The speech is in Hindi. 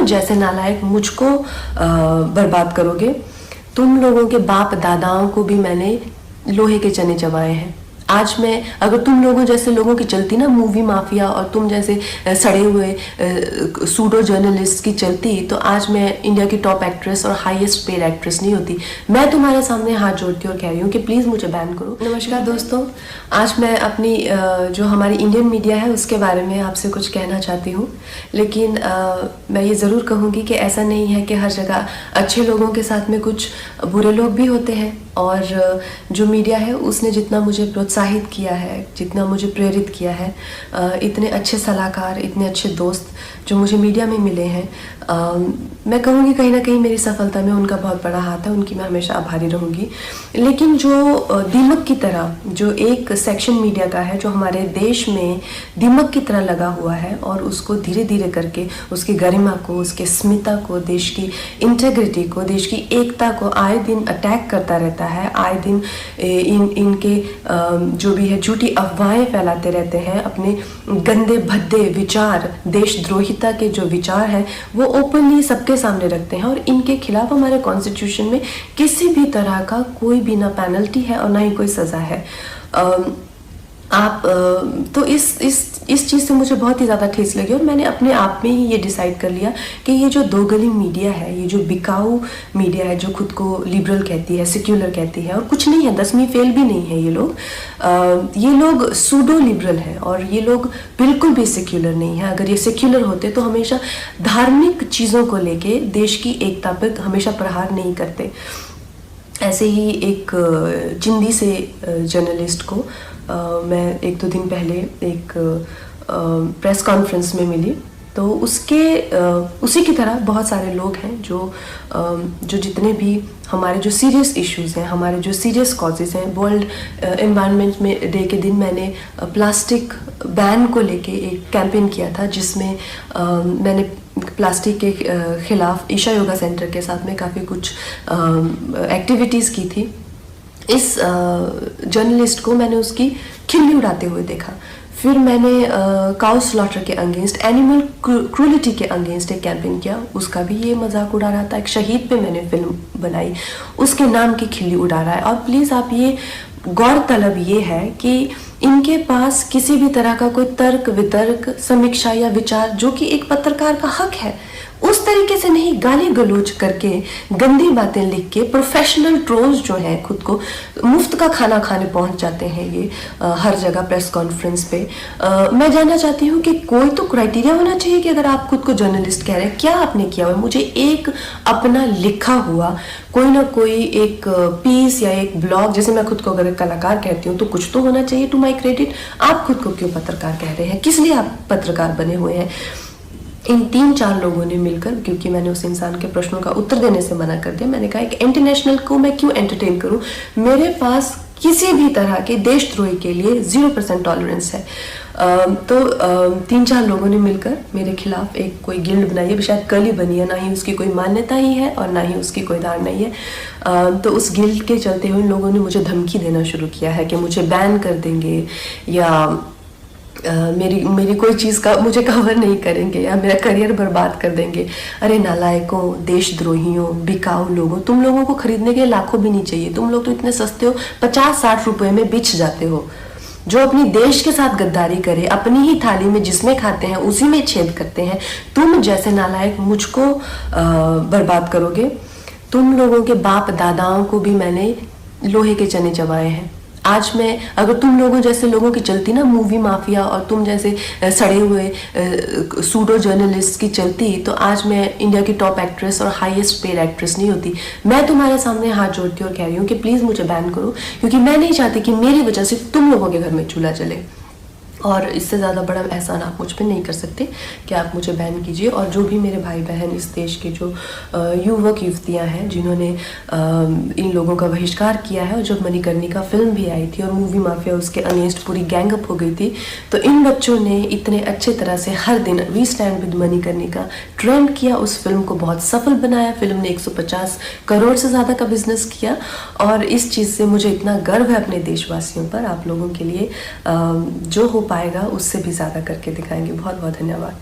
तुम जैसे नालायक मुझको बर्बाद करोगे। तुम लोगों के बाप दादाओं को भी मैंने लोहे के चने चबाए हैं। आज मैं अगर तुम लोगों जैसे लोगों की चलती ना मूवी माफिया और तुम जैसे सड़े हुए सूडो जर्नलिस्ट की चलती, तो आज मैं इंडिया की टॉप एक्ट्रेस और हाईएस्ट पेड एक्ट्रेस नहीं होती। मैं तुम्हारे सामने हाथ जोड़ती और कह रही हूँ कि प्लीज़ मुझे बैन करो। नमस्कार दोस्तों, आज मैं अपनी जो हमारी इंडियन मीडिया है उसके बारे में आपसे कुछ कहना चाहती हूँ। लेकिन मैं ये ज़रूर कहूँगी कि ऐसा नहीं है कि हर जगह अच्छे लोगों के साथ में कुछ बुरे लोग भी होते हैं। और जो मीडिया है उसने जितना मुझे प्रोत्साहित किया है, जितना मुझे प्रेरित किया है, इतने अच्छे सलाहकार, इतने अच्छे दोस्त जो मुझे मीडिया में मिले हैं, मैं कहूँगी कहीं ना कहीं मेरी सफलता में उनका बहुत बड़ा हाथ है। उनकी मैं हमेशा आभारी रहूँगी। लेकिन जो दीमक की तरह जो एक सेक्शन मीडिया का है जो हमारे देश में दीमक की तरह लगा हुआ है और उसको धीरे धीरे करके उसकी गरिमा को, उसके स्मिता को, देश की इंटेग्रिटी को, देश की एकता को आए दिन अटैक करता रहता है। आए दिन इनके जो भी है झूठी अफवाहें फैलाते रहते हैं। अपने गंदे भद्दे विचार, देशद्रोहिता के जो विचार हैं वो ओपनली सबके सामने रखते हैं। और इनके खिलाफ हमारे कॉन्स्टिट्यूशन में किसी भी तरह का कोई भी ना पेनल्टी है और ना ही कोई सज़ा है। आप तो इस चीज़ से मुझे बहुत ही ज़्यादा ठेस लगी और मैंने अपने आप में ही ये डिसाइड कर लिया कि ये जो दो गली मीडिया है, ये जो बिकाऊ मीडिया है, जो खुद को लिबरल कहती है, सेक्युलर कहती है, और कुछ नहीं है, 10वीं फेल भी नहीं है ये लोग सूडो लिबरल हैं और ये लोग बिल्कुल भी सेक्युलर नहीं है। अगर ये सेक्युलर होते तो हमेशा धार्मिक चीज़ों को लेके देश की एकता पर हमेशा प्रहार नहीं करते। ऐसे ही एक चिंदी से जर्नलिस्ट को मैं 1-2 दिन पहले एक प्रेस कॉन्फ्रेंस में मिली, तो उसी की तरह बहुत सारे लोग हैं जो जितने भी हमारे जो सीरियस इश्यूज़ हैं, हमारे जो सीरियस कॉजेज़ हैं। वर्ल्ड एनवायरनमेंट में डे के दिन मैंने प्लास्टिक बैन को लेके एक कैंपेन किया था, जिसमें मैंने प्लास्टिक के ख़िलाफ़ ईशा योगा सेंटर के साथ में काफ़ी कुछ एक्टिविटीज़ की थी। इस जर्नलिस्ट को मैंने उसकी खिल्ली उड़ाते हुए देखा। फिर मैंने काउ स्लॉटर के अगेंस्ट, एनिमल क्रूलिटी के अगेंस्ट एक कैंपेन किया, उसका भी ये मजाक उड़ा रहा था। एक शहीद पे मैंने फिल्म बनाई, उसके नाम की खिल्ली उड़ा रहा है। और प्लीज़ आप ये गौरतलब ये है कि इनके पास किसी भी तरह का कोई तर्क वितर्क, समीक्षा या विचार जो कि एक पत्रकार का हक है, उस तरीके से नहीं गाली गलौज करके, गंदी बातें लिख के, प्रोफेशनल ट्रोल्स जो हैं खुद को मुफ्त का खाना खाने पहुंच जाते हैं ये हर जगह प्रेस कॉन्फ्रेंस पे। मैं जानना चाहती हूँ कि कोई तो क्राइटेरिया होना चाहिए कि अगर आप खुद को जर्नलिस्ट कह रहे हैं, क्या आपने किया हुआ? मुझे एक अपना लिखा हुआ कोई ना कोई एक पीस या एक ब्लॉग, जैसे मैं खुद को अगर कलाकार कहती हूँ तो कुछ तो होना चाहिए टू माई क्रेडिट। आप खुद को क्यों पत्रकार कह रहे हैं? किस लिए आप पत्रकार बने हुए हैं? इन 3-4 लोगों ने मिलकर, क्योंकि मैंने उस इंसान के प्रश्नों का उत्तर देने से मना कर दिया, मैंने कहा कि इंटरनेशनल को मैं क्यों एंटरटेन करूं? मेरे पास किसी भी तरह के देशद्रोही के लिए 0% टॉलरेंस है। तो 3-4 लोगों ने मिलकर मेरे खिलाफ एक कोई गिल्ड बनाई है, शायद कल ही बनी है, ना ही उसकी कोई मान्यता ही है और ना ही उसकी कोई धारणा ही है। तो उस गिल्ड के चलते हुए लोगों ने मुझे धमकी देना शुरू किया है कि मुझे बैन कर देंगे या मेरी कोई चीज़ का मुझे कवर नहीं करेंगे या मेरा करियर बर्बाद कर देंगे। अरे नालायकों, देशद्रोहियों, बिकाऊ लोगों, तुम लोगों को खरीदने के लाखों भी नहीं चाहिए। तुम लोग तो इतने सस्ते हो, 50-60 रुपए में बिछ जाते हो। जो अपनी देश के साथ गद्दारी करे, अपनी ही थाली में जिसमें खाते हैं उसी में छेद करते हैं, तुम जैसे नालायक मुझको बर्बाद करोगे। तुम लोगों के बाप दादाओं को भी मैंने लोहे के चने चबाए हैं। आज मैं अगर तुम लोगों जैसे लोगों की चलती ना मूवी माफिया और तुम जैसे सड़े हुए सूडो जर्नलिस्ट की चलती, तो आज मैं इंडिया की टॉप एक्ट्रेस और हाईएस्ट पेड एक्ट्रेस नहीं होती। मैं तुम्हारे सामने हाथ जोड़ती और कह रही हूँ कि प्लीज़ मुझे बैन करो, क्योंकि मैं नहीं चाहती कि मेरी वजह से तुम लोगों के घर में चूल्हा जले। और इससे ज़्यादा बड़ा एहसान आप मुझ पे नहीं कर सकते कि आप मुझे बैन कीजिए। और जो भी मेरे भाई बहन इस देश के जो युवक युवतियाँ हैं जिन्होंने इन लोगों का बहिष्कार किया है, और जब मणिकर्णिका फिल्म भी आई थी और मूवी माफिया उसके अगेंस्ट पूरी गैंग अप हो गई थी, तो इन बच्चों ने इतने अच्छे तरह से हर दिन we stand with Manikarnika trend किया, उस फिल्म को बहुत सफल बनाया। फिल्म ने 150 करोड़ से ज़्यादा का बिजनेस किया। और इस चीज़ से मुझे इतना गर्व है अपने देशवासियों पर। आप लोगों के लिए जो हो पाएगा उससे भी ज़्यादा करके दिखाएंगे। बहुत बहुत धन्यवाद।